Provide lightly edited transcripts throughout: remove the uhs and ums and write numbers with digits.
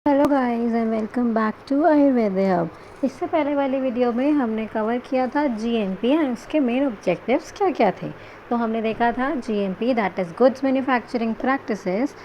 Hello guys and welcome back to Ayurveda hub. इससे पहले वाली वीडियो में हमने कवर किया था जीएमपी एंड उसके मेन ऑब्जेक्टिव्स क्या क्या थे। तो हमने देखा था GMP that is goods manufacturing practices.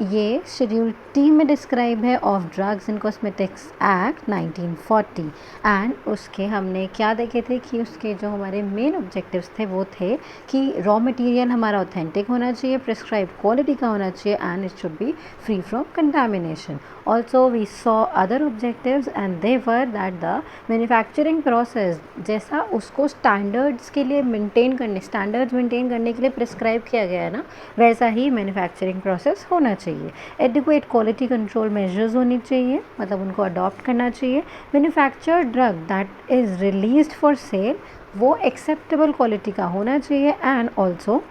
ये शेड्यूल टी में डिस्क्राइब है of drugs and cosmetics act 1940 and उसके हमने क्या देखे थे कि उसके जो हमारे मेन ऑब्जेक्टिव्स थे वो थे कि रॉ मटेरियल हमारा ऑथेंटिक होना चाहिए, प्रिस्क्राइब क्वालिटी का होना चाहिए and it should B free from contamination. Also we saw other objectives and they were that the manufacturing process जैसा उसको स्टैंडर्ड्स के लिए मेंटेन करने के लिए प्रिस्क्राइब किया गया है ना, वैसा ही मैन्युफैक्चरिंग प्रोसेस होना चाहिए. एडिक्वेट क्वालिटी कंट्रोल मेजर्स होनी चाहिए, मतलब उनको अडॉप्ट करना चाहिए. Manufactured drug that is released for sale वो एक्सेप्टेबल क्वालिटी का होना चाहिए. एंड ऑल्सो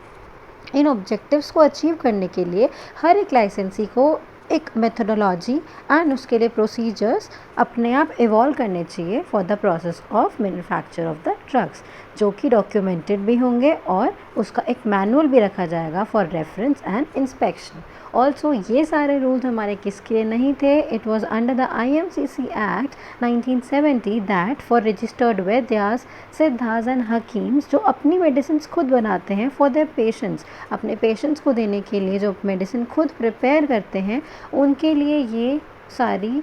इन ऑब्जेक्टिव्स को अचीव करने के लिए हर एक लाइसेंसी को एक मेथोडोलॉजी एंड उसके लिए प्रोसीजर्स अपने आप इवॉल्व करने चाहिए for the process of manufacture of the drugs, जो कि डॉक्यूमेंटेड भी होंगे और उसका एक मैनुअल भी रखा जाएगा for reference and inspection. Also ये सारे रूल्स हमारे किसके लिए नहीं थे? It was under the IMCC act 1970 that for registered vaidyas, siddhas and hakims जो अपनी मेडिसिन खुद बनाते हैं फॉर देयर पेशेंट्स, अपने पेशेंट्स को देने के लिए जो मेडिसिन खुद प्रिपेयर करते हैं, उनके लिए ये सारी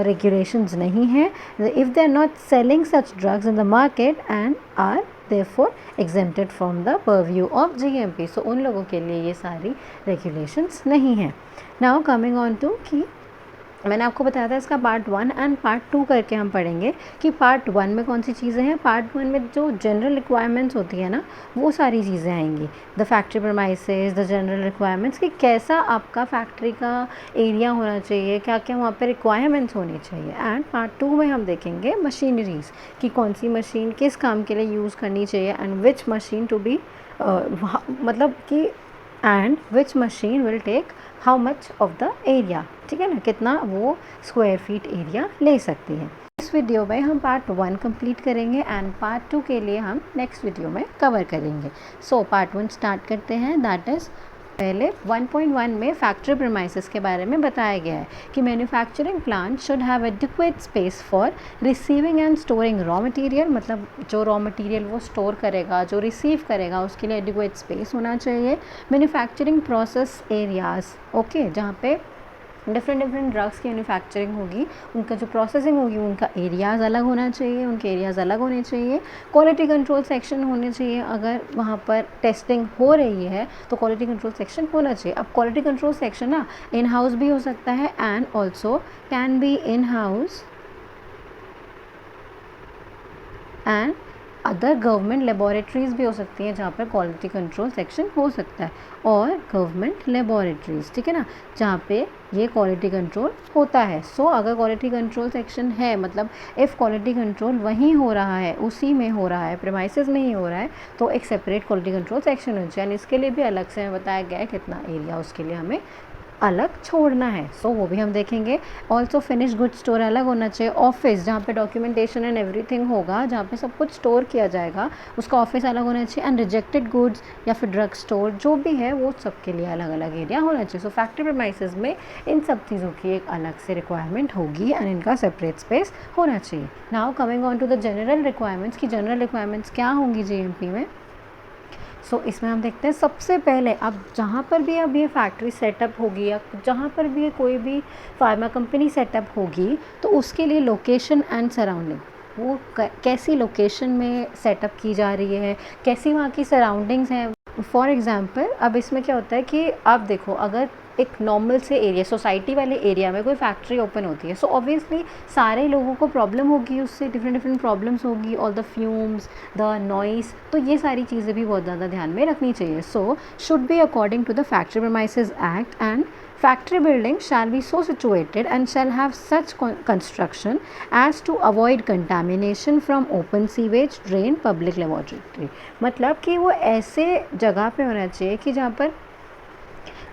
regulations नहीं हैं. If they are not selling such drugs in the market and are therefore exempted from the purview of GMP. So उन लोगों के लिए ये सारी regulations नहीं हैं. Now coming on to कि मैंने आपको बताया था इसका पार्ट 1 एंड पार्ट 2 करके हम पढ़ेंगे कि पार्ट 1 में कौन सी चीज़ें हैं. पार्ट 1 में जो जनरल रिक्वायरमेंट्स होती है ना, वो सारी चीज़ें आएंगी. The factory premises, the general requirements कि कैसा आपका फैक्ट्री का एरिया होना चाहिए, क्या क्या वहाँ पे रिक्वायरमेंट्स होनी चाहिए. एंड पार्ट 2 में हम देखेंगे मशीनरीज कि कौन सी मशीन किस काम के लिए यूज़ करनी चाहिए and which machine to be मतलब कि and which machine will take how much of the area, ठीक है ना, कितना वो स्क्वायर फीट एरिया ले सकती है. इस वीडियो में हम पार्ट 1 कंप्लीट करेंगे एंड पार्ट 2 के लिए हम नेक्स्ट वीडियो में कवर करेंगे. सो पार्ट 1 स्टार्ट करते हैं. दैट इज़ पहले 1.1 में फैक्ट्री प्रीमाइसेस के बारे में बताया गया है कि manufacturing plant should have adequate space for receiving end storing raw material, मतलब जो रॉ मटेरियल वो स्टोर करेगा, जो रिसीव करेगा, उसके लिए एडिक्वेट स्पेस होना चाहिए. मैन्युफैक्चरिंग प्रोसेस एरियाज, ओके, जहाँ पे डिफरेंट ड्रग्स की मैन्युफैक्चरिंग होगी, उनका जो प्रोसेसिंग होगी उनका एरियाज़ अलग होना चाहिए, उनके एरियाज़ अलग होने चाहिए. क्वालिटी कंट्रोल सेक्शन होने चाहिए, अगर वहाँ पर टेस्टिंग हो रही है तो क्वालिटी कंट्रोल सेक्शन होना चाहिए. अब क्वालिटी कंट्रोल सेक्शन ना इन हाउस भी हो सकता है and also can be in house and other government laboratories भी हो सकती हैं जहाँ पर क्वालिटी कंट्रोल सेक्शन हो सकता है, और गवर्नमेंट लेबॉरेटरीज़, ठीक है ना, जहाँ पे ये क्वालिटी कंट्रोल होता है. सो अगर क्वालिटी कंट्रोल सेक्शन है, मतलब इफ़ क्वालिटी कंट्रोल वहीं हो रहा है, उसी में हो रहा है, प्रीमाइसेस में ही हो रहा है, तो एक सेपरेट क्वालिटी कंट्रोल सेक्शन हो चाहिए. इसके लिए भी अलग से बताया गया है कितना एरिया उसके लिए हमें अलग छोड़ना है. सो वो भी हम देखेंगे. ऑल्सो फिनिश गुड स्टोर अलग होना चाहिए. ऑफिस जहाँ पे डॉक्यूमेंटेशन एंड एवरीथिंग होगा, जहाँ पे सब कुछ स्टोर किया जाएगा, उसका ऑफिस अलग होना चाहिए. एंड रिजेक्टेड गुड्स या फिर ड्रग स्टोर जो भी है वो सबके लिए अलग अलग एरिया होना चाहिए. सो फैक्ट्री प्रीमाइसेस में इन सब चीज़ों की एक अलग से रिक्वायरमेंट होगी एंड इनका सेपरेट स्पेस होना चाहिए. Now coming on to the general requirements की जनरल रिक्वायरमेंट्स क्या होंगी जीएमपी में. सो इसमें हम देखते हैं सबसे पहले, अब जहाँ पर भी अब ये फैक्ट्री सेटअप होगी या जहाँ पर भी कोई भी फार्मा कंपनी सेटअप होगी, तो उसके लिए लोकेशन एंड सराउंडिंग, वो कैसी लोकेशन में सेटअप की जा रही है, कैसी वहाँ की सराउंडिंग्स हैं. फॉर एग्ज़ाम्पल अब इसमें क्या होता है कि आप देखो, अगर एक नॉर्मल से एरिया, सोसाइटी वाले एरिया में कोई फैक्ट्री ओपन होती है, सो ऑब्वियसली सारे लोगों को प्रॉब्लम होगी, उससे डिफरेंट प्रॉब्लम्स होगी, all the fumes, the noise, तो ये सारी चीज़ें भी बहुत ज़्यादा ध्यान में रखनी चाहिए. So should be according to the factory premises act and factory building shall be so situated and shall have such construction as to avoid contamination from open sewage, drain, public laboratory. मतलब कि वो ऐसे जगह पे होना चाहिए कि जहाँ पर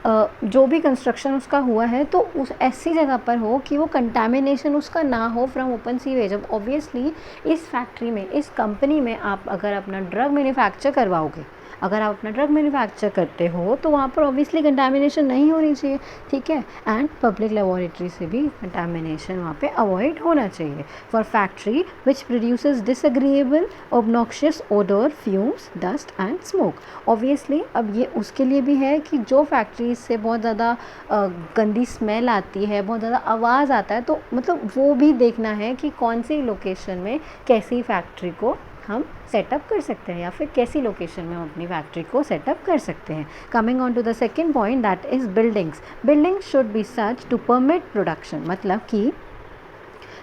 जो भी कंस्ट्रक्शन उसका हुआ है तो उस ऐसी जगह पर हो कि वो कंटामिनेशन उसका ना हो फ्रॉम ओपन सीवेज. अब ऑब्वियसली इस फैक्ट्री में, इस कंपनी में आप अगर अपना ड्रग मैन्युफैक्चर करवाओगे, अगर आप अपना ड्रग मैन्युफैक्चर करते हो तो वहाँ पर ऑब्वियसली कंटामिनेशन नहीं होनी चाहिए, ठीक है। एंड पब्लिक लेबोरेटरी से भी कंटामिनेशन वहाँ पे अवॉइड होना चाहिए। For factory which produces disagreeable obnoxious odour, fumes, dust and smoke. Obviously अब ये उसके लिए भी है कि जो फैक्ट्री से बहुत ज़्यादा गंदी स्मेल आती है, बहुत ज़्यादा आवाज़ आता है, तो मतलब वो भी देखना है कि कौन सी लोकेशन में कैसी फैक्ट्री को हम सेटअप कर सकते हैं या फिर कैसी लोकेशन में हम अपनी फैक्ट्री को सेटअप कर सकते हैं। Coming on to the second point, that is buildings. Buildings should be such to permit production, मतलब कि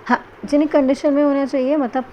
हाइजीनिक कंडीशन में होना चाहिए, मतलब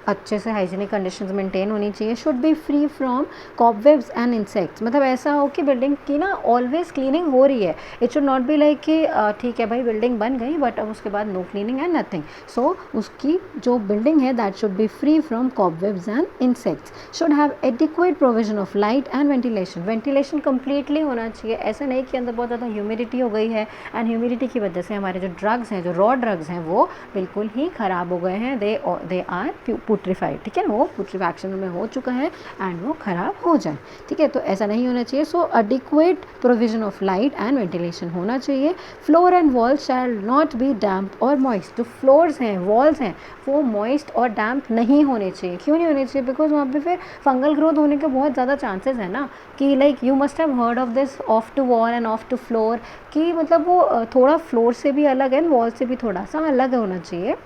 अच्छे से हाइजीनिक कंडीशंस मेंटेन होनी चाहिए। Should be free from cobwebs and insects, मतलब ऐसा हो कि बिल्डिंग की ना ऑलवेज क्लीनिंग हो रही है। It should not be like कि ठीक है भाई बिल्डिंग बन गई बट अब उसके बाद नो क्लीनिंग एंड नथिंग। सो उसकी जो बिल्डिंग है that should be free from cobwebs and insects. Should have adequate provision of light and ventilation. Ventilation completely होना चाहिए, ऐसा नहीं कि अंदर बहुत ज़्यादा ह्यूमिडिटी हो गई है एंड ह्यूमिडिटी की वजह से हमारे जो ड्रग्स हैं, जो रॉ ड्रग्स हैं, वो बिल्कुल ही ख़राब हो गए हैं। दे आर पुट्रीफाइड, ठीक है, वो पुट्रीफैक्शन में हो चुका है एंड वो ख़राब हो जाए, ठीक है। तो ऐसा नहीं होना चाहिए। So adequate provision of light and ventilation होना चाहिए। Floor and walls shall not be damp और मॉइस्ट। जो फ्लोर्स हैं, वॉल्स हैं, वो मॉइस्ट और डैम्प नहीं होने चाहिए। क्यों नहीं होने चाहिए? बिकॉज वहाँ पे फिर फंगल ग्रोथ होने के बहुत ज़्यादा चांसेस है ना, कि like you must have heard of this off to wall and off to floor, कि मतलब वो थोड़ा फ्लोर से भी अलग है, वॉल से भी थोड़ा सा अलग होना चाहिए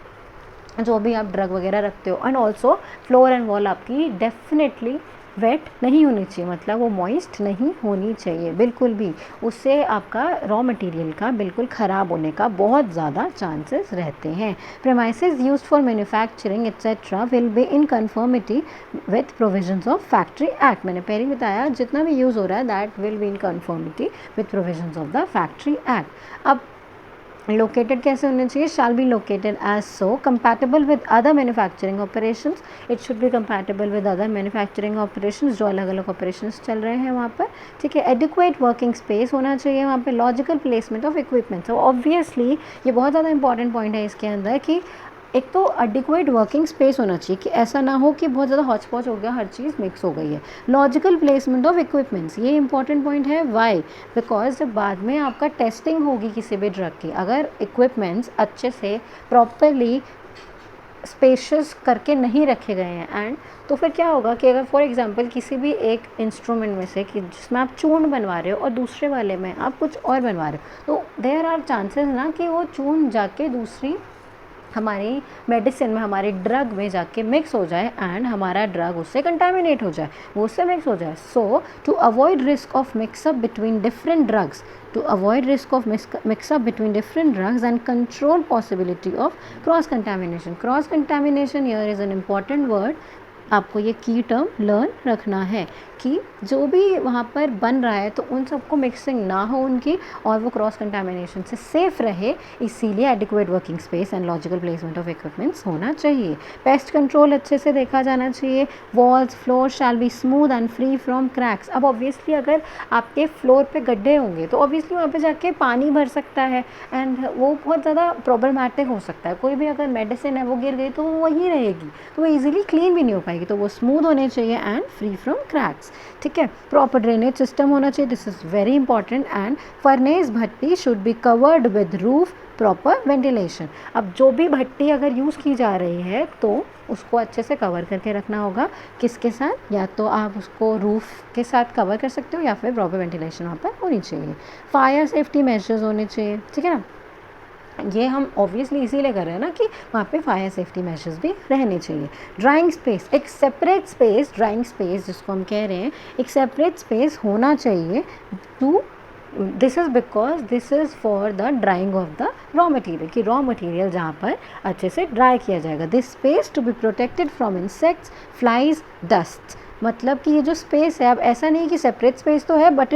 जो भी आप ड्रग वगैरह रखते हो। And also floor and wall आपकी डेफिनेटली वेट नहीं होनी चाहिए, मतलब वो मॉइस्ट नहीं होनी चाहिए बिल्कुल भी। उससे आपका रॉ मटेरियल का बिल्कुल ख़राब होने का बहुत ज़्यादा चांसेस रहते हैं। Premises used for manufacturing etcetera will be in conformity with provisions of factory act. मैंने पहले बताया जितना भी यूज़ हो रहा है that will be in conformity with provisions of the factory act. अब लोकेटेड कैसे होने चाहिए? Shall be located as so compatible with other manufacturing operations. It should be compatible with other manufacturing operations, जो अलग अलग ऑपरेशंस चल रहे हैं वहाँ पर, ठीक है। एडिक्वेट वर्किंग स्पेस होना चाहिए वहाँ पे। Logical placement of equipments, obviously ये बहुत ज़्यादा इंपॉर्टेंट पॉइंट है इसके अंदर कि एक तो एडिक्वेट वर्किंग स्पेस होना चाहिए कि ऐसा ना हो कि बहुत ज़्यादा हॉच पॉच हो गया, हर चीज़ मिक्स हो गई है। लॉजिकल प्लेसमेंट ऑफ इक्विपमेंट्स, ये इंपॉर्टेंट पॉइंट है। वाई? बिकॉज जब बाद में आपका टेस्टिंग होगी किसी भी ड्रग की, अगर इक्विपमेंट्स अच्छे से प्रॉपरली स्पेशियस करके नहीं रखे गए हैं एंड तो फिर क्या होगा कि अगर फॉर एग्जांपल किसी भी एक इंस्ट्रूमेंट में से कि जिसमें आप चूर्ण बनवा रहे हो और दूसरे वाले में आप कुछ और बनवा रहे हो, तो देयर आर चांसेस ना कि वो चूर्ण जाके दूसरी हमारी मेडिसिन में, हमारे ड्रग में जाके मिक्स हो जाए एंड हमारा ड्रग उससे कंटामिनेट हो जाए, वो उससे मिक्स हो जाए। So to avoid risk of mixup between different drugs, to avoid risk of mix-up between different drugs and control possibility of cross contamination. Cross contamination here is an important word. आपको ये की term learn रखना है कि जो भी वहाँ पर बन रहा है तो उन सबको मिक्सिंग ना हो उनकी और वो क्रॉस कंटामिनेशन से सेफ रहे, इसीलिए adequate working space and logical placement of equipments होना चाहिए। पेस्ट कंट्रोल अच्छे से देखा जाना चाहिए। Walls, floor shall be smooth and free from cracks. अब ऑब्वियसली अगर आपके फ्लोर पे गड्ढे होंगे तो ऑब्वियसली वहाँ पे जाके पानी भर सकता है एंड वो बहुत ज़्यादा प्रॉब्लमैटिक हो सकता है। कोई भी अगर मेडिसिन है वो गिर गई तो वो वहीं रहेगी, तो वो ईजिली क्लीन भी नहीं हो पाएगी। तो वो स्मूथ होने चाहिए एंड फ्री फ्रॉम क्रैक्स, ठीक है। प्रॉपर ड्रेनेज सिस्टम होना चाहिए, this is very important. And furnace Bhatti should be covered with roof, proper ventilation. अब जो भी भट्टी अगर यूज़ की जा रही है तो उसको अच्छे से कवर करके रखना होगा। किसके साथ? या तो आप उसको रूफ के साथ कवर कर सकते हो या फिर प्रॉपर वेंटिलेशन वहाँ पर होनी चाहिए। फायर सेफ्टी मेजर्स होने चाहिए, ठीक है ना। ये हम ऑब्वियसली इसीलिए कर रहे हैं ना कि वहाँ पे फायर सेफ्टी मेजर्स भी रहने चाहिए। ड्राइंग स्पेस, एक सेपरेट स्पेस, ड्राइंग स्पेस जिसको हम कह रहे हैं, एक सेपरेट स्पेस होना चाहिए to this is because this is for the drying of the raw material, कि रॉ मटेरियल जहाँ पर अच्छे से ड्राई किया जाएगा। This space to be protected from insects, flies, dust. मतलब कि ये जो स्पेस है, अब ऐसा नहीं कि सेपरेट स्पेस तो है but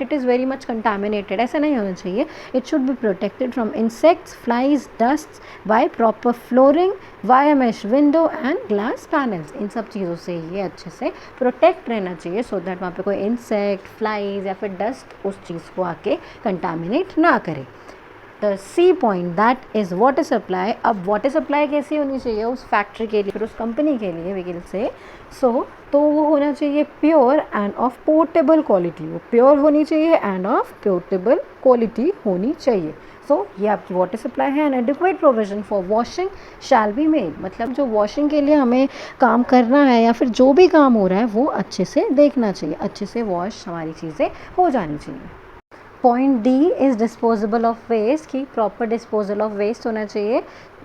it is very much contaminated, ऐसा नहीं होना चाहिए। It should be protected from insects, flies, dust by proper flooring, wire mesh window and glass panels. इन सब चीज़ों से ये अच्छे से प्रोटेक्ट रहना चाहिए सो दैट वहाँ पे कोई इंसेक्ट, फ्लाइज या फिर डस्ट उस चीज़ को आके कंटामिनेट ना करे। The C point that is water supply. अब वाटर सप्लाई कैसी होनी चाहिए उस फैक्ट्री के लिए, फिर उस कंपनी के लिए व्हीकल से, तो वो होना चाहिए pure end of portable quality, वो प्योर होनी चाहिए एंड ऑफ पोर्टेबल क्वालिटी होनी चाहिए। सो ये आपकी वाटर सप्लाई है। And adequate provision for washing shall be made, मतलब जो वॉशिंग के लिए हमें काम करना है या फिर जो भी काम हो रहा है वो अच्छे से देखना चाहिए, अच्छे से वॉश हमारी चीज़ें हो जानी चाहिए। Point D is disposable of waste, कि प्रॉपर डिस्पोजल ऑफ वेस्ट होना चाहिए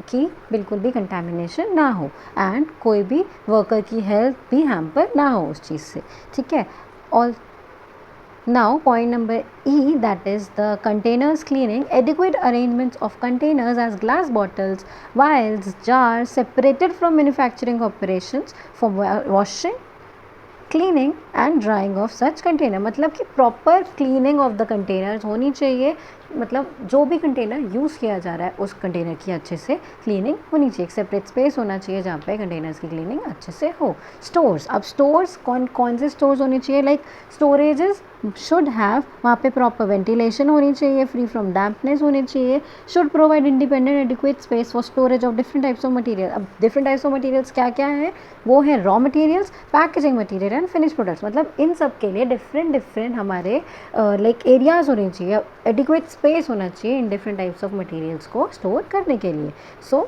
कि बिल्कुल भी कंटेमिनेशन ना हो एंड कोई भी वर्कर की हेल्थ भी हैम्पर ना हो उस चीज़ से, ठीक है। और now point number E, that is the containers cleaning. Adequate arrangements of containers as glass bottles, vials, jars separated from manufacturing operations for washing, cleaning and drying of such container, मतलब कि proper cleaning of the containers होनी चाहिए, मतलब जो भी container use किया जा रहा है उस कंटेनर की अच्छे से क्लीनिंग होनी चाहिए। एक सेपरेट स्पेस होना चाहिए जहाँ पे कंटेनर्स की क्लीनिंग अच्छे से हो। स्टोर्स, अब स्टोर्स कौन से स्टोर्स होने चाहिए, लाइक स्टोरेजेस शुड हैव, वहाँ पे प्रॉपर वेंटिलेशन होनी चाहिए, फ्री फ्रॉम डैम्पनेस होनी चाहिए, should provide independent adequate space for storage of different types of material. अब डिफरेंट टाइप्स ऑफ मटीरियल्स क्या क्या है, वो है raw materials, packaging material and finish products, मतलब इन सब के लिए डिफरेंट हमारे लाइक एरियाज़ होने चाहिए, एडिक्वेट स्पेस होना चाहिए in different types of materials को स्टोर करने के लिए। सो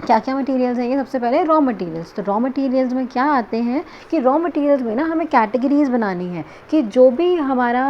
क्या क्या मटेरियल्स हैं ये, सबसे पहले रॉ मटेरियल्स। तो रॉ मटेरियल्स में क्या आते हैं कि रॉ मटेरियल्स में ना हमें कैटेगरीज बनानी है कि जो भी हमारा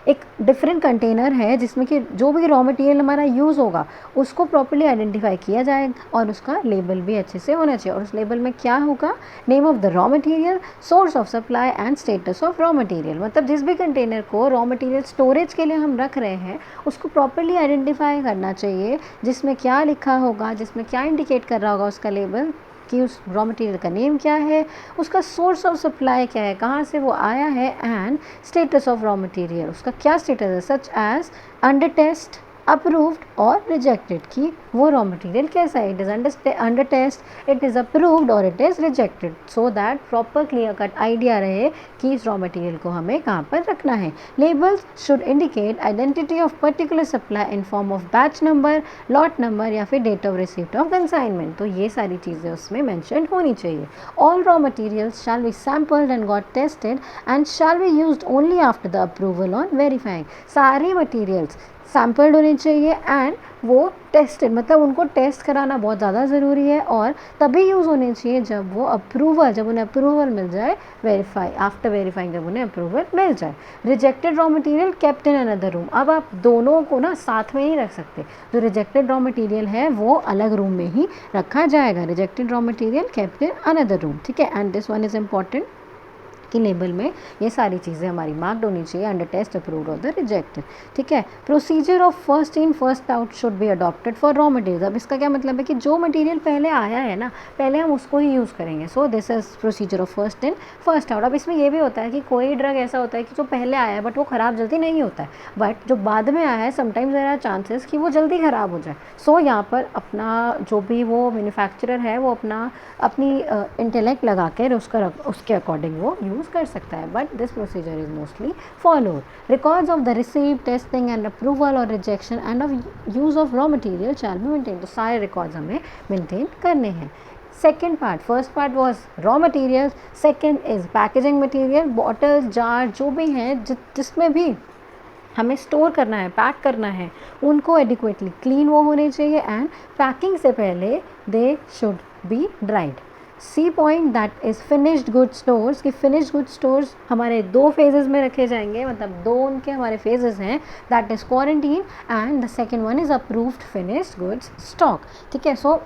एक डिफरेंट कंटेनर है जिसमें कि जो भी रॉ मटेरियल हमारा यूज़ होगा उसको प्रॉपर्ली आइडेंटिफाई किया जाएगा और उसका लेबल भी अच्छे से होना चाहिए। और उस लेबल में क्या होगा, name of the raw material, source of supply and status of raw material, मतलब जिस भी कंटेनर को रॉ मटेरियल स्टोरेज के लिए हम रख रहे हैं उसको प्रॉपर्ली आइडेंटिफाई करना चाहिए, जिसमें क्या लिखा होगा, जिसमें क्या इंडिकेट कर रहा होगा उसका लेबल कि उस रॉ मटेरियल का नेम क्या है, उसका सोर्स ऑफ सप्लाई क्या है, कहाँ से वो आया है, and status of raw material, उसका क्या स्टेटस है, such as under test, approved और रिजेक्टेड, कि वो रॉ मटेरियल कैसा है, it is under test, it is approved और it is rejected, so that proper clear cut idea रहे कि इस रॉ मटेरियल को हमें कहाँ पर रखना है। Labels should indicate identity of particular supply in form of batch number, lot number या फिर date of receipt of consignment, तो ये सारी चीज़ें उसमें मैंशन होनी चाहिए। All raw materials shall be sampled and got tested and shall be used only after the approval on verifying, सारे मटेरियल्स सैम्पल्ड होने चाहिए एंड वो टेस्टेड, मतलब उनको टेस्ट कराना बहुत ज़्यादा ज़रूरी है और तभी यूज़ होने चाहिए जब वो जब उन्हें अप्रूवल मिल जाए, आफ्टर वेरीफाइंग जब उन्हें अप्रूवल मिल जाए। Rejected raw material kept in another room, अब आप दोनों को ना साथ में नहीं रख सकते, जो रिजेक्टेड रॉ मटेरियल है वो अलग रूम में ही रखा जाएगा, rejected raw material kept in another room, ठीक है। And this one is important कि लेबल में ये सारी चीज़ें हमारी मार्क्ड होनी चाहिए, अंडर टेस्ट, अप्रूव्ड और द रिजेक्टेड, ठीक है। Procedure of first in first out should be adopted for raw material, अब इसका क्या मतलब है कि जो मटेरियल पहले आया है ना पहले हम उसको ही यूज़ करेंगे, so this is procedure of first in first out. अब इसमें ये भी होता है कि कोई ड्रग ऐसा होता है कि जो पहले आया है बट वो ख़राब जल्दी नहीं होता है, बट जो बाद में आया है समटाइम्स देयर आर चांसेस कि वो जल्दी ख़राब हो जाए, सो यहाँ पर अपना जो भी वो मैन्युफैक्चरर है वो अपनी इंटेलेक्ट लगा कर उसके अकॉर्डिंग वो यूज़ कर सकता है, but this procedure is mostly followed. Records of the receive, testing and approval और rejection and of use of raw material shall be maintain, तो सारे रिकॉर्ड्स हमें मेंटेन करने हैं। Second part, first part was raw material, second is packaging material, bottles, jar जो भी हैं जिसमें भी हमें स्टोर करना है, पैक करना है, उनको एडिक्वेटली क्लीन वो होने चाहिए एंड पैकिंग से पहले they should be dried. C point that is finished good stores, कि फिनिश्ड गुड स्टोर्स हमारे दो फेजेस में रखे जाएंगे, मतलब दो उनके हमारे फेजेस हैं, that is quarantine and the second one is approved finished goods stock, ठीक है। सो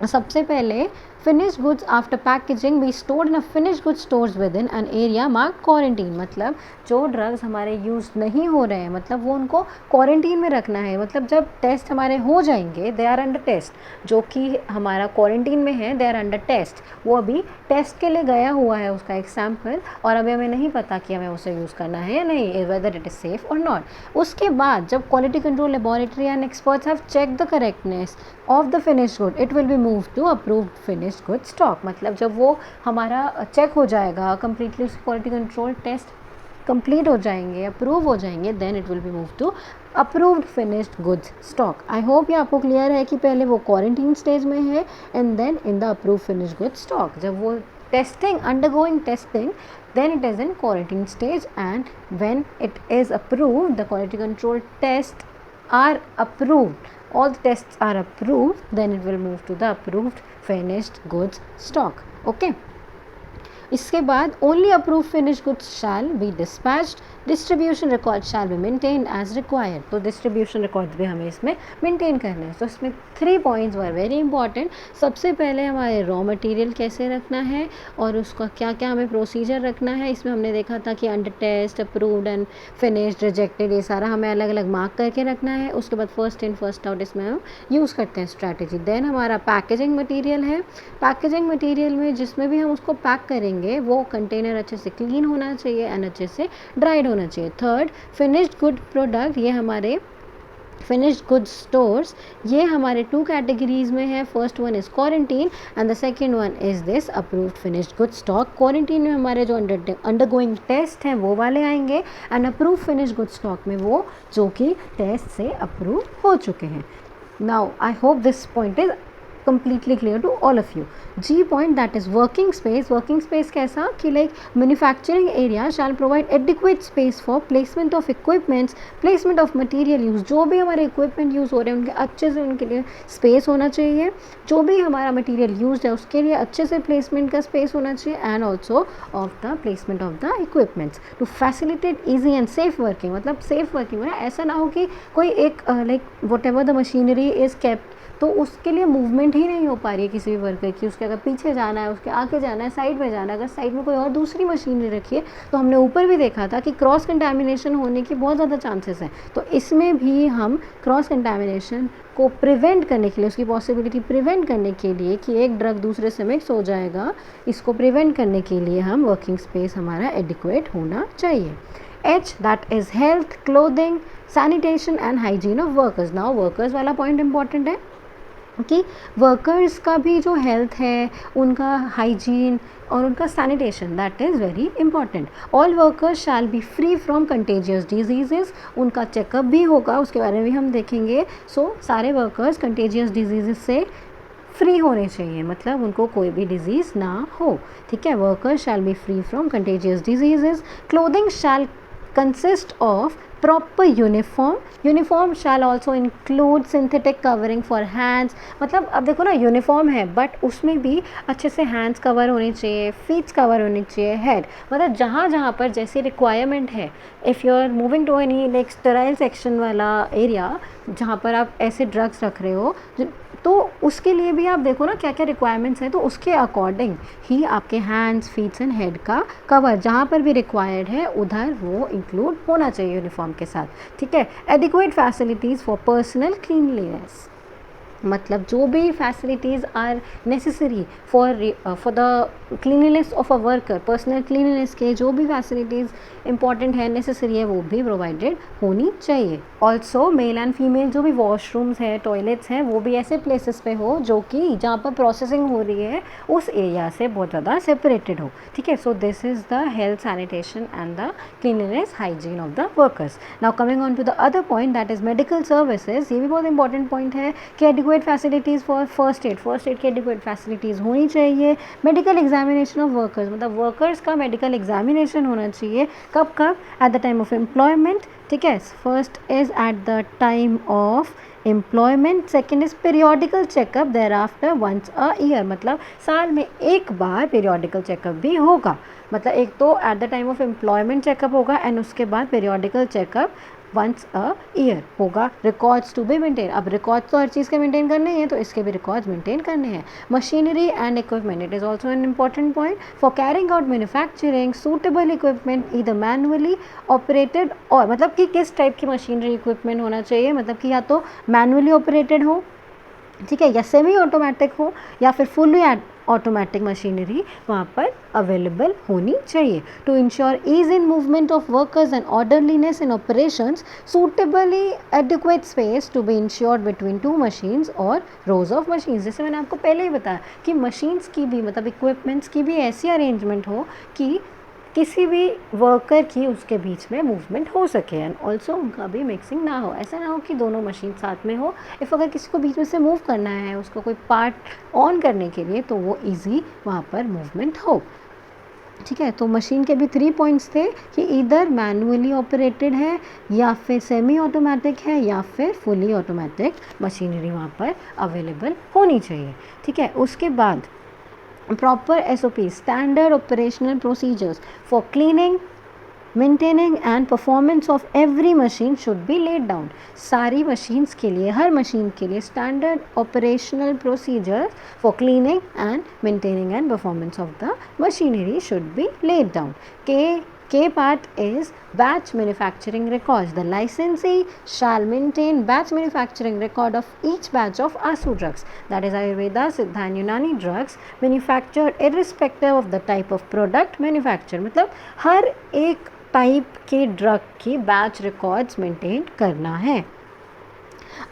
सबसे पहले finished goods after packaging be stored in a finished goods stores with in an area mark quarantine, मतलब जो ड्रग्स हमारे use नहीं हो रहे हैं मतलब वो उनको क्वारंटीन में रखना है, मतलब जब टेस्ट हमारे हो जाएंगे दे आर अंडर टेस्ट, जो कि हमारा क्वारंटीन में है दे आर अंडर टेस्ट, वो अभी टेस्ट के लिए गया हुआ है उसका एक सैम्पल और अभी हमें नहीं पता कि हमें उसे यूज़ करना है या नहीं, वेदर इट इज़ सेफ और नॉट। उसके बाद जब quality control laboratory and experts have check the correctness of the finished good it will be move to approved finished good stock, मतलब जब वो हमारा चेक हो जाएगा completely, quality control test complete हो जाएंगे, अप्रूव हो जाएंगे, then it will be move to approved finished goods stock. I hope ये आपको क्लियर है कि पहले वो क्वारंटीन स्टेज में है and then in the approve finished goods stock. जब वो testing, undergoing testing, then it is in quarantine stage, and when it is approved, the quality control tests are approved, all the tests are approved, then it will move to the approved finished goods stock. Okay, इसके बाद only approve finish goods shall be dispatched, distribution record shall be maintain as required. तो distribution records भी हमें इसमें maintain करना है। तो इसमें 3 पॉइंट्स वर वेरी इंपॉर्टेंट। सबसे पहले हमारे रॉ मटेरियल कैसे रखना है और उसका क्या क्या हमें प्रोसीजर रखना है। इसमें हमने देखा था कि under test, approved and finished, rejected, ये सारा हमें अलग अलग मार्क करके रखना है। उसके बाद फर्स्ट इन फर्स्ट आउट इसमें हम यूज़ करते हैं स्ट्रैटेजी। देन हमारा पैकेजिंग मटीरियल है। पैकेजिंग मटीरियल में जिसमें भी हम उसको पैक करेंगे वो कंटेनर अच्छे से क्लीन होना चाहिए एंड अच्छे से ड्राइड होना चाहिए। थर्ड, फिनिश्ड गुड प्रोडक्ट, ये हमारे फिनिश्ड गुड स्टोर्स, ये हमारे 2 कैटेगरीज में है। First one is quarantine and the second one is this approved finished good stock. Quarantine में हमारे जो अंडरगोइंग टेस्ट हैं वो वाले आएंगे and approve finished good stock में वो जो कि टेस्ट से अप्रूव हो चुके हैं। Now I hope this point is completely clear to all of you. G point, that is working space. Working space कैसा कि like manufacturing area shall provide adequate space for placement of equipments, placement of material use. जो भी हमारे equipment use हो रहे हैं उनके अच्छे से उनके लिए space होना चाहिए। जो भी हमारा material used है उसके लिए अच्छे से placement का space होना चाहिए and also of the placement of the equipments to facilitate easy and safe working। मतलब safe working है, ऐसा ना हो कि कोई एक like whatever the machinery is kept, तो उसके लिए मूवमेंट ही नहीं हो पा रही है किसी भी वर्कर की। उसके अगर पीछे जाना है, उसके आगे जाना है, साइड में जाना है, अगर साइड में कोई और दूसरी मशीनरी रखी है तो हमने ऊपर भी देखा था कि क्रॉस कंटामिनेशन होने की बहुत ज़्यादा चांसेस हैं। तो इसमें भी हम क्रॉस कंटामिनेशन को प्रिवेंट करने के लिए, उसकी पॉसिबिलिटी प्रिवेंट करने के लिए कि एक ड्रग दूसरे से मिक्स हो जाएगा, इसको प्रिवेंट करने के लिए हम वर्किंग स्पेस हमारा एडिक्वेट होना चाहिए। H, that is health, clothing, sanitation and hygiene of workers। Now workers वाला पॉइंट इंपॉर्टेंट है कि वर्कर्स का भी जो हेल्थ है, उनका हाइजीन और उनका sanitation, that is very important. All workers shall be free from contagious disease, उनका चेकअप भी होगा, उसके बारे में भी हम देखेंगे। सो सारे वर्कर्स कंटेजियस डिजीज़ से फ्री होने चाहिए, मतलब उनको कोई भी डिजीज़ ना हो। ठीक है, workers shall be free from contagious disease. Clothing shall consist of proper uniform shall also include synthetic covering for hands। मतलब अब देखो ना, यूनिफॉर्म है बट उसमें भी अच्छे से हैंड्स कवर होने चाहिए, फीट्स कवर होने चाहिए, हेड, मतलब जहाँ जहाँ पर जैसी रिक्वायरमेंट है। If you are moving to any like sterile section वाला एरिया जहाँ पर आप ऐसे ड्रग्स रख रहे हो, तो उसके लिए भी आप देखो ना क्या क्या रिक्वायरमेंट्स हैं, तो उसके अकॉर्डिंग ही आपके हैंड्स, फीट्स एंड हेड का कवर जहाँ पर भी रिक्वायर्ड है उधर वो इंक्लूड होना चाहिए यूनिफॉर्म के साथ। ठीक है, adequate facilities for personal cleanliness, मतलब जो भी facilities are necessary for the cleanliness of a worker, personal cleanliness के जो भी फैसिलिटीज़ इंपॉर्टेंट है, नेसेसरी है, वो भी प्रोवाइडेड होनी चाहिए। ऑल्सो मेल एंड फीमेल जो भी वॉशरूम्स हैं, टॉयलेट्स हैं, वो भी ऐसे प्लेसेस पे हो जो कि जहाँ पर प्रोसेसिंग हो रही है उस एरिया से बहुत ज़्यादा सेपरेटेड हो। ठीक है, so this is the health, sanitation and the cleanliness, hygiene of the workers. Now coming on to the other point, that is medical services. ये भी बहुत इंपॉर्टेंट पॉइंट है कि adequate facilities for first aid की adequate facilities होनी चाहिए। Medical examination of workers, मतलब workers का मेडिकल एग्जामिनेशन होना चाहिए। कब कब? At the time of employment. ठीक है, first is at the time of employment, second is periodical checkup thereafter once a year, मतलब साल में एक बार पीरियोडिकल चेकअप भी होगा। मतलब एक तो at the time of employment checkup होगा एंड उसके बाद periodical checkup once a year होगा। रिकॉर्ड्स टू बी मेंटेन, अब रिकॉर्ड्स तो हर चीज़ के मेंटेन करने हैं तो इसके भी रिकॉर्ड्स मेंटेन करने हैं। Machinery and equipment, it is also an important point for carrying out manufacturing suitable equipment either manually operated, और मतलब कि किस टाइप की मशीनरी इक्विपमेंट होना चाहिए, मतलब कि या तो मैनुअली ऑपरेटेड हो, ठीक है, या सेमी ऑटोमेटिक हो, या फिर फुल्ली ऑटोमेटिक मशीनरी वहाँ पर अवेलेबल होनी चाहिए। To ensure ease in movement of workers and orderliness in operations, suitably adequate space to be ensured between 2 machines और रोज ऑफ मशीन्स। जैसे मैंने आपको पहले ही बताया कि मशीन्स की भी, मतलब इक्विपमेंट्स की भी ऐसी अरेंजमेंट हो कि किसी भी वर्कर की उसके बीच में मूवमेंट हो सके एंड ऑल्सो उनका भी मिक्सिंग ना हो। ऐसा ना हो कि दोनों मशीन साथ में हो। इफ़ अगर किसी को बीच में से मूव करना है उसको कोई पार्ट ऑन करने के लिए तो वो ईजी वहाँ पर मूवमेंट हो। ठीक है, तो मशीन के भी 3 पॉइंट्स थे कि इधर मैनुअली ऑपरेटेड है या फिर सेमी ऑटोमेटिक है या फिर फुली ऑटोमेटिक मशीनरी वहाँ पर अवेलेबल होनी चाहिए। ठीक है, उसके बाद proper SOP standard operational procedures for cleaning, maintaining and performance of every machine should be laid down। सारी machines के लिए, हर machine के लिए standard operational procedures for cleaning and maintaining and performance of the machinery should be laid down। K part is batch manufacturing records। The licensee shall maintain batch manufacturing record of each batch of ASU drugs, that is Ayurveda, Siddha and Unani drugs manufactured irrespective of the type of product manufactured। मतलब हर एक type के drug की batch records maintain करना है।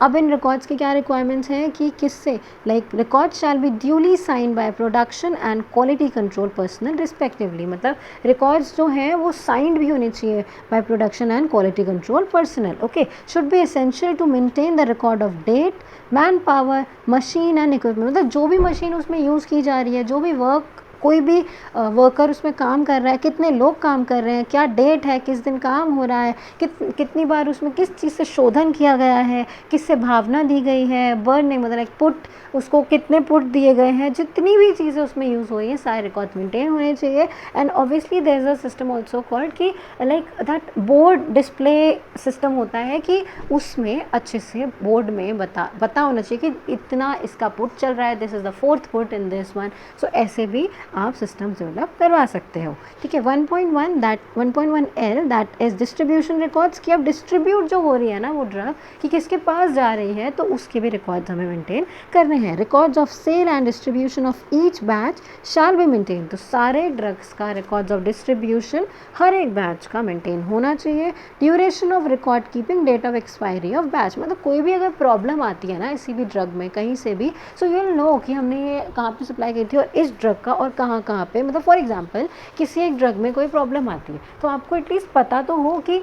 अब इन records की क्या requirements हैं कि किससे, like record shall be duly sign by production and quality control personnel respectively. मतलब रिकॉर्ड्स जो हैं वो साइंड भी होने चाहिए by production and quality control personnel. Okay, should be essential to maintain the record of date, manpower, machine and equipment. मतलब जो भी मशीन उसमें यूज़ की जा रही है, जो भी कोई भी वर्कर उसमें काम कर रहा है, कितने लोग काम कर रहे हैं, क्या डेट है, किस दिन काम हो रहा है, कितनी बार उसमें किस चीज़ से शोधन किया गया है, किससे भावना दी गई है, बर्निंग मतलब पुट, उसको कितने पुट दिए गए हैं, जितनी भी चीज़ें उसमें यूज़ हुई हैं सारे रिकॉर्ड मेंटेन होने चाहिए। And obviously there is a system also called कि like that board display system होता है कि उसमें अच्छे से बोर्ड में बता होना चाहिए कि इतना इसका पुट चल रहा है, this is the 4th put in this one. So ऐसे भी आप सिस्टम डेवलप करवा सकते हो। ठीक है, 1.1L that is distribution records कि अब डिस्ट्रीब्यूट जो हो रही है ना वो ड्रग कि किसके पास जा रही है, तो उसके भी रिकॉर्ड्स हमें मेंटेन करने हैं। Records of sale and distribution of each batch shall be maintain. तो सारे ड्रग्स का रिकॉर्ड्स ऑफ डिस्ट्रीब्यूशन हर एक बैच का मेंटेन होना चाहिए। Duration of record keeping, date of expiry of batch. मतलब कोई भी अगर प्रॉब्लम आती है ना किसी भी ड्रग में कहीं से भी, सो यू विल नो कि हमने ये कहाँ पे सप्लाई की थी और इस ड्रग का और कहाँ कहाँ पे। मतलब फॉर एग्जांपल किसी एक ड्रग में कोई प्रॉब्लम आती है तो आपको एटलीस्ट पता तो हो कि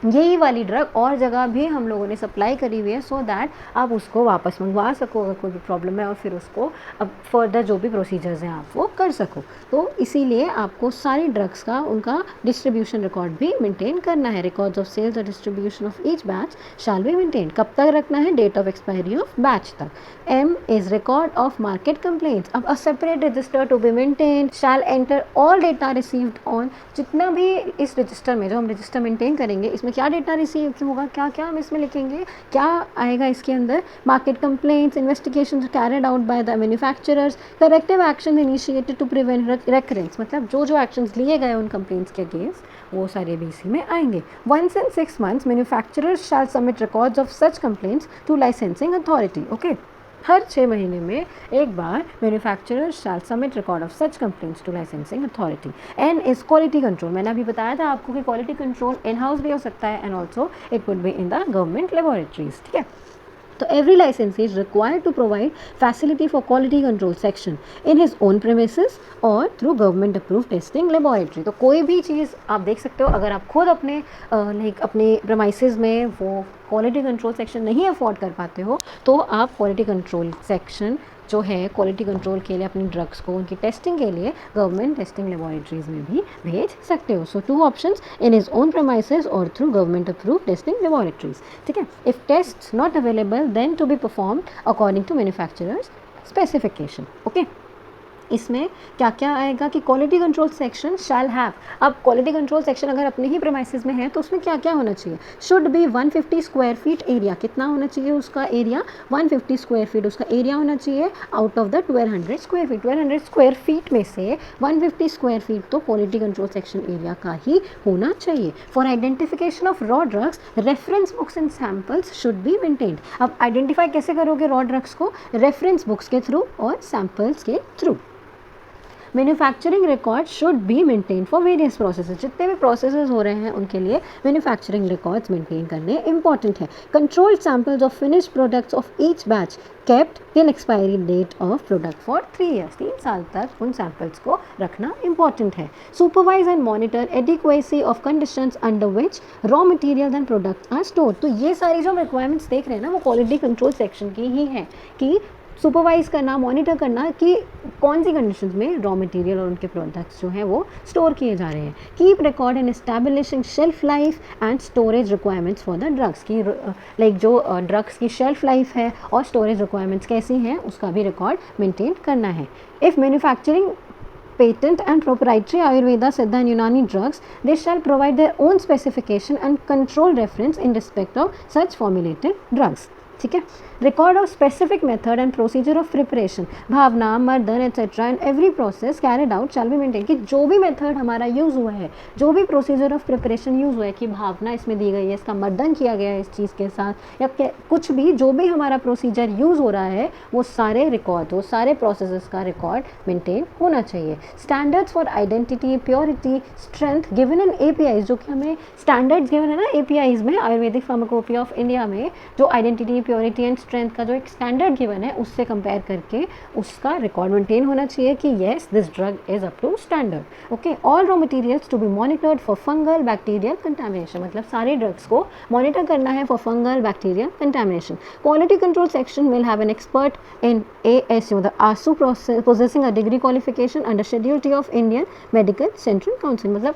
यही वाली ड्रग और जगह भी हम लोगों ने सप्लाई करी हुई है, सो दैट आप उसको वापस मंगवा सको अगर कोई भी प्रॉब्लम है और फिर उसको अब फर्दर जो भी प्रोसीजर्स हैं आप वो कर सको। तो इसीलिए आपको सारी ड्रग्स का उनका डिस्ट्रीब्यूशन रिकॉर्ड भी मेंटेन करना है। रिकॉर्ड्स ऑफ सेल्स और distribution of each batch shall be maintain. कब तक रखना है, date of expiry of batch तक। M is record of market complaints। अब a separate register to be maintained shall enter all data received on। जितना भी इस रजिस्टर में जो हम रजिस्टर मेंटेन करेंगे इसमें क्या डेटा रिसीव होगा, क्या क्या हम इसमें लिखेंगे, क्या आएगा इसके अंदर। Market complaints, investigation carried out by the manufacturers, corrective action initiated to prevent recurrence. मतलब जो जो एक्शंस लिए गए उन कंप्लेंट्स के अगेंस्ट वो सारे भी इसी में आएंगे। 1 in 6 months manufacturers shall submit records of such complaints to licensing authority. Okay, हर 6 महीने में एक बार manufacturer shall submit record of such complaints to licensing authority. An is quality control. मैंने अभी बताया था आपको कि क्वालिटी कंट्रोल इन हाउस भी हो सकता है and also it would be in the government laboratories. ठीक है, तो every licensee is required to provide facility for quality control section in his own premises और through government approved testing laboratory। तो कोई भी चीज़ आप देख सकते हो, अगर आप खुद अपने अपने premises में वो क्वालिटी कंट्रोल सेक्शन नहीं अफोर्ड कर पाते हो तो आप क्वालिटी कंट्रोल सेक्शन जो है क्वालिटी कंट्रोल के लिए अपनी ड्रग्स को उनकी टेस्टिंग के लिए गवर्नमेंट टेस्टिंग लेबोरेटरीज में भी भेज सकते हो। So 2 options, in his own premises और through government approve testing laboratories. ठीक है, if test not available then to be performed according to manufacturer's specification. Okay, इसमें क्या क्या आएगा कि quality control section shall have. अब क्वालिटी कंट्रोल सेक्शन अगर अपने ही प्रेमाइसेस में है तो उसमें क्या क्या होना चाहिए। Should be 150 square feet area. कितना होना चाहिए उसका एरिया, 150 स्क्वायर फीट उसका एरिया होना चाहिए out of the 1200 square feet. 1200 square feet में से 150 स्क्वायर फीट तो क्वालिटी कंट्रोल सेक्शन एरिया का ही होना चाहिए। For identification of raw drugs reference books and samples should be maintained. अब आइडेंटिफाई कैसे करोगे रॉ ड्रग्स को, रेफरेंस बुक्स के थ्रू और सैम्पल्स के through. Manufacturing record should be maintain for various processes, जितने भी प्रोसेसेस हो रहे हैं उनके लिए मैन्युफैक्चरिंग रिकॉर्ड्स मेंटेन करने इंपॉर्टेंट है। Controlled samples of finished products of each batch kept till expiry date of product for 3 years, 3 साल तक उन सैंपल्स को रखना इंपॉर्टेंट है। Supervise and monitor adequacy of conditions under which raw material and products are store. तो ये सारी जो रिक्वायरमेंट्स देख रहे हैं ना वो क्वालिटी कंट्रोल सेक्शन की ही है कि सुपरवाइज करना, मॉनिटर करना कि कौन सी कंडीशंस में रॉ मटेरियल और उनके प्रोडक्ट्स जो हैं वो स्टोर किए जा रहे हैं। Keep record in establishing shelf life and storage requirements for the drugs की, लाइक जो ड्रग्स की शेल्फ लाइफ है और स्टोरेज रिक्वायरमेंट्स कैसी हैं उसका भी रिकॉर्ड मेंटेन करना है। If manufacturing patent and proprietary Ayurveda, Siddha and Unani drugs, they shall provide their own specification and control reference in respect of such formulated drugs. ठीक है। Record of specific method and procedure of preparation, bhavana, mardan etcetera and every process carried out shall be maintain, कि जो भी method हमारा use हुआ है, जो भी प्रोसीजर ऑफ प्रिपरेशन यूज़ हुआ है, कि भावना इसमें दी गई है, इसका मर्दन किया गया है इस चीज़ के साथ, या कुछ भी जो भी हमारा प्रोसीजर यूज़ हो रहा है वो सारे रिकॉर्ड, वो सारे प्रोसेसेस का रिकॉर्ड मेंटेन होना चाहिए। Standards for identity, purity, strength given in APIs, जो कि हमें स्टैंडर्ड्स गिवन है ना APIs में, आयुर्वेदिक फार्माकोपिया ऑफ इंडिया में जो आइडेंटिटी, प्योरिटी एंड स्ट्रेंथ का जो एक स्टैंडर्ड गिवन है उससे कंपेयर करके उसका रिकॉर्ड मेंटेन होना चाहिए कि yes this drug is up to standard. Okay, all raw materials to be monitored for fungal bacterial contamination, मतलब सारे ड्रग्स को मॉनिटर करना है for fungal bacterial contamination. Quality control section will have an expert in ASU, the ASU possessing a degree qualification under Schedule T of Indian Medical Central Council, मतलब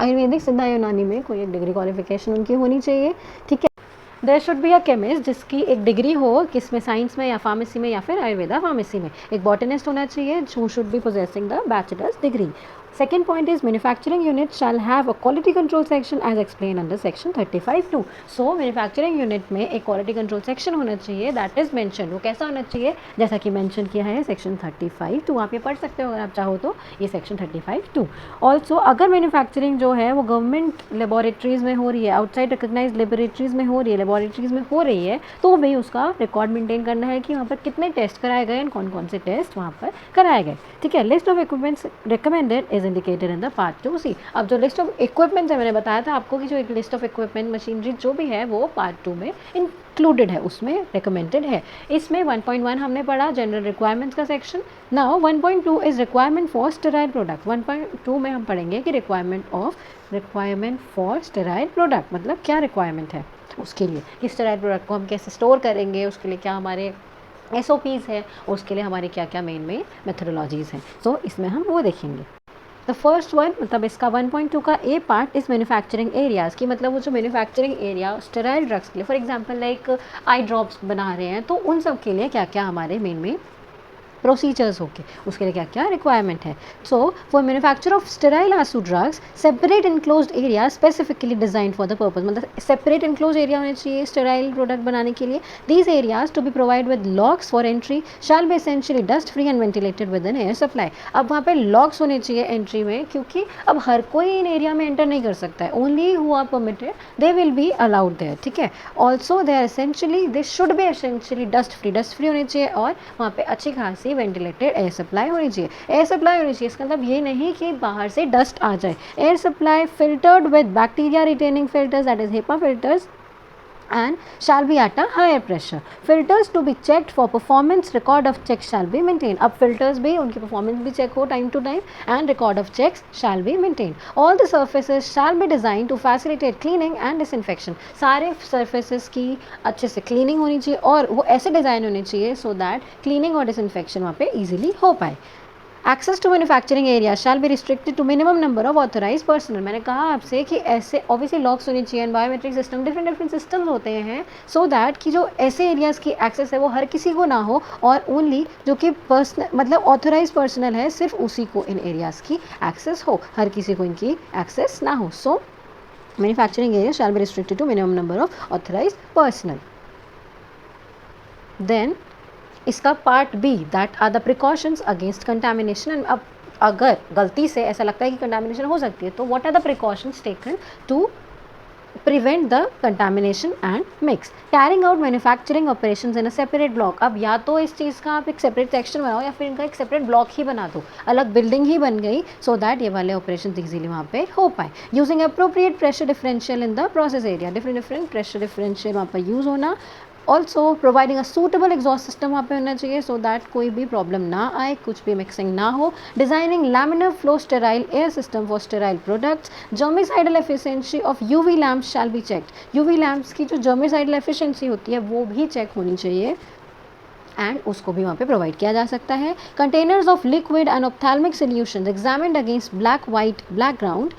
आयुर्वेदिक सिद्धा यूनानी में कोई एक डिग्री क्वालिफिकेशन उनकी होनी चाहिए। ठीक है। There should be a chemist जिसकी एक डिग्री हो, किसमें, साइंस में या फार्मेसी में या फिर आयुर्वेदा फार्मेसी में। एक बॉटनिस्ट होना चाहिए who should be possessing the bachelors degree. Second point is manufacturing unit shall have a quality control section as explained under section 35(2). So manufacturing unit में एक quality control section होना चाहिए that is mentioned। वो कैसा होना चाहिए, जैसा कि mention किया है section 35(2), आप ये पढ़ सकते हो अगर आप चाहो तो, ये section 35(2). Also अगर manufacturing जो है वो गवर्नमेंट लेबोरेटरीज में हो रही है, आउटसाइड रिकग्नाइज लेबोरेटरीज में हो रही है, लेबोरेटरीज में हो रही है, तो भी उसका रिकॉर्ड मेंटेन करना है कि वहाँ पर कितने टेस्ट कराए गए, कौन कौन से टेस्ट वहाँ पर कराए गए। ठीक है। List of equipments recommended is indicated in the part 2C। अब जो लिस्ट ऑफ इक्विपमेंट्स है, मैंने बताया था आपको कि जो एक लिस्ट ऑफ इक्विपमेंट, मशीनरी जो भी है वो पार्ट 2 में इंक्लूडेड है, उसमें रिकमेंडेड है। इसमें 1.1 हमने पढ़ा जनरल रिक्वायरमेंट्स का section. Now 1.2 is requirement for sterile product. 1.2 में हम पढ़ेंगे कि रिक्वायरमेंट फॉर स्टेराइल प्रोडक्ट, मतलब क्या रिक्वायरमेंट है उसके लिए, कि स्टेराइल प्रोडक्ट को हम कैसे स्टोर करेंगे, उसके लिए क्या हमारे SOPs है, उसके लिए हमारे क्या क्या मेन मेथडोलॉजीज़ हैं। सो इसमें हम वो देखेंगे। द फर्स्ट वन, मतलब इसका 1.2 का A part is manufacturing areas की, मतलब वो जो मैन्युफैक्चरिंग एरिया स्टेराइल ड्रग्स के लिए, for example like eye drops बना रहे हैं, तो उन सब के लिए क्या क्या हमारे मेन में प्रोसीजर्स होके, उसके लिए क्या क्या रिक्वायरमेंट है। So for manufacture of sterile ASU drugs separate enclosed area specifically design for the purpose, मतलब सेपरेट इनक्लोज एरिया होना चाहिए स्टेराइल प्रोडक्ट बनाने के लिए। These areas to be provide with locks for entry shall be essentially dust free and ventilated with an air supply. अब वहाँ पे locks होने चाहिए एंट्री में, क्योंकि अब हर कोई इन एरिया में एंटर नहीं कर सकता है, only who are permitted they will be allowed there. ठीक है। Also they are essentially, they should be essentially dust free होने चाहिए, और वहाँ पे अच्छी खासी वेंटिलेटेड एयर सप्लाई होनी चाहिए। एयर सप्लाई होनी चाहिए, इसका मतलब ये नहीं कि बाहर से डस्ट आ जाए। Air supply filtered with bacteria retaining filters, that is HEPA filters, and shall be at a higher pressure. Filters to be checked for performance, record of checks shall be maintained. अब filters भी उनकी performance भी check हो time to time and record of checks shall be maintained. All the surfaces shall be designed to facilitate cleaning and disinfection. सारे surfaces की अच्छे से cleaning होनी चाहिए और वो ऐसे design होने चाहिए so that cleaning और disinfection वहाँ पे easily हो पाए। Access to manufacturing area shall be restricted to minimum number of authorized personnel। मैंने कहा आपसे कि ऐसे obviously locks होनी चाहिए, बायोमेट्रिक सिस्टम, डिफरेंट सिस्टम्स होते हैं, so that कि जो ऐसे एरियाज़ की एक्सेस है वो हर किसी को ना हो, और ओनली जो कि पर्सनल मतलब ऑथोराइज पर्सनल है सिर्फ उसी को इन एरियाज़ की एक्सेस हो, हर किसी को इनकी एक्सेस ना हो। So manufacturing area shall be restricted to minimum number of authorize personnel. Then इसका part B, that are the precautions against contamination. अब अगर गलती से ऐसा लगता है कि कंटामिनेशन हो सकती है, तो what are the precautions taken to prevent the contamination and mix. Carrying out manufacturing operations in a separate block. अब या तो इस चीज़ का आप एक सेपरेट सेक्शन बनाओ या फिर इनका एक सेपरेट ब्लॉक ही बना दो, अलग बिल्डिंग ही बन गई, सो दैट ये वाले ऑपरेशन इजीली वहाँ पे हो पाए. Using appropriate pressure differential in the process area. Different pressure differential वहाँ पर यूज़ होना. Also providing a suitable exhaust system वहाँ पे होना चाहिए सो दैट कोई भी प्रॉब्लम ना आए, कुछ भी मिक्सिंग ना हो. Designing laminar flow sterile air system for sterile products. Germicidal efficiency of UV lamps shall be checked. UV lamps की जो जर्मिसाइडल एफिशिएंसी होती है वो भी चेक होनी चाहिए एंड उसको भी वहाँ पे प्रोवाइड किया जा सकता है. Containers of liquid and ophthalmic solution examined against black white background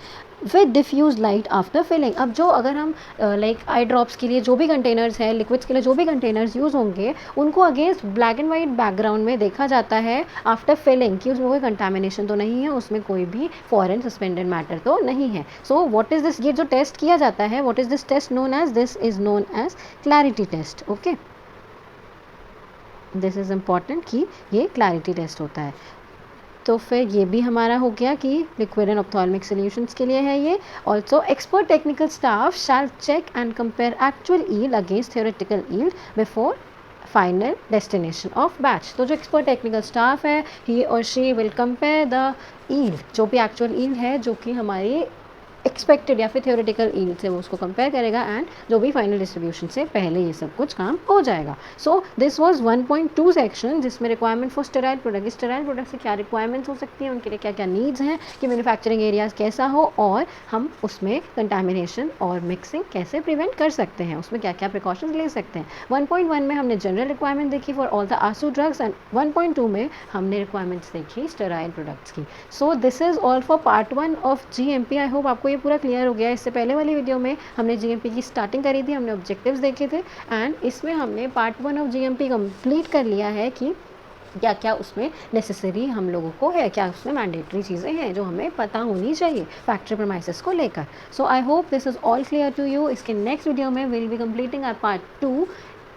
with diffuse light after filling. अब जो अगर हम लाइक आई ड्रॉप्स के लिए जो भी कंटेनर्स है, लिक्विड्स के लिए जो भी कंटेनर्स यूज़ होंगे, उनको against black and white background में देखा जाता है आफ्टर फिलिंग कि उसमें कोई कंटामिनेशन तो नहीं है, उसमें कोई भी फॉरेन सस्पेंडेड मैटर तो नहीं है. सो व्हाट इज़ दिस, ये जो टेस्ट किया जाता है, what is this test known as? This is known as clarity test. Okay, this is important कि ये क्लैरिटी टेस्ट होता है. तो फिर ये भी हमारा हो गया कि लिक्विड एंड ऑप्थेल्मिक सॉल्यूशंस के लिए है ये. Also expert technical staff shall check and compare actual yield against theoretical yield before final destination of batch. तो जो एक्सपर्ट टेक्निकल स्टाफ है, ही और she will compare the yield, जो भी एक्चुअल ईल्ड है जो कि हमारी एक्सपेक्टेड या फिर थ्योरेटिकल ईल्ड से, वो उसको कंपेयर करेगा एंड जो भी फाइनल डिस्ट्रीब्यूशन से पहले ये सब कुछ काम हो जाएगा. सो दिस वाज 1.2 सेक्शन जिसमें requirement for sterile product. Sterile product से क्या रिक्वायरमेंट्स हो सकती हैं, उनके लिए क्या क्या नीड्स हैं कि मैन्युफैक्चरिंग एरियाज कैसा हो और हम उसमें कंटामिनेशन और मिक्सिंग कैसे प्रिवेंट कर सकते हैं, उसमें क्या क्या प्रिकॉशंस ले सकते हैं. 1.1 में हमने जनरल रिक्वायरमेंट देखी for all the ASU drugs and 1.2 में हमने रिक्वायरमेंट्स देखी स्टेराइल प्रोडक्ट्स की. So this is all for part 1 of GMP. I hope आपको ये पूरा क्लियर हो गया. इससे पहले वाली वीडियो में हमने GMP की स्टार्टिंग करी थी, हमने ऑब्जेक्टिव्स देखे थे एंड इसमें हमने पार्ट 1 ऑफ GMP कंप्लीट कर लिया है कि क्या क्या उसमें नेसेसरी हम लोगों को है, क्या उसमें मैंडेटरी चीज़ें हैं जो हमें पता होनी चाहिए फैक्ट्री प्रीमाइसेस को लेकर. So I hope this is all clear to you. इसके नेक्स्ट वीडियो में will be completing our part 2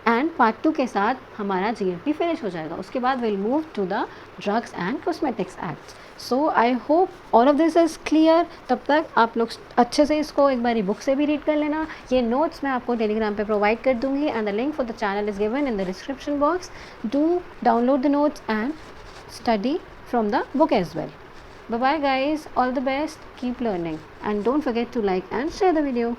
and part 2 के साथ हमारा GMP फिनिश हो जाएगा. उसके बाद will move to the drugs and cosmetics act. So I hope all of this is clear. तब तक आप लोग अच्छे से इसको एक बारी बुक से भी रीड कर लेना. ये नोट्स मैं आपको टेलीग्राम पे प्रोवाइड कर दूंगी and the link for the channel is given in the description box. Do download the notes and study from the book as well. Bye bye guys, all the best, keep learning and don't forget to like and share the video.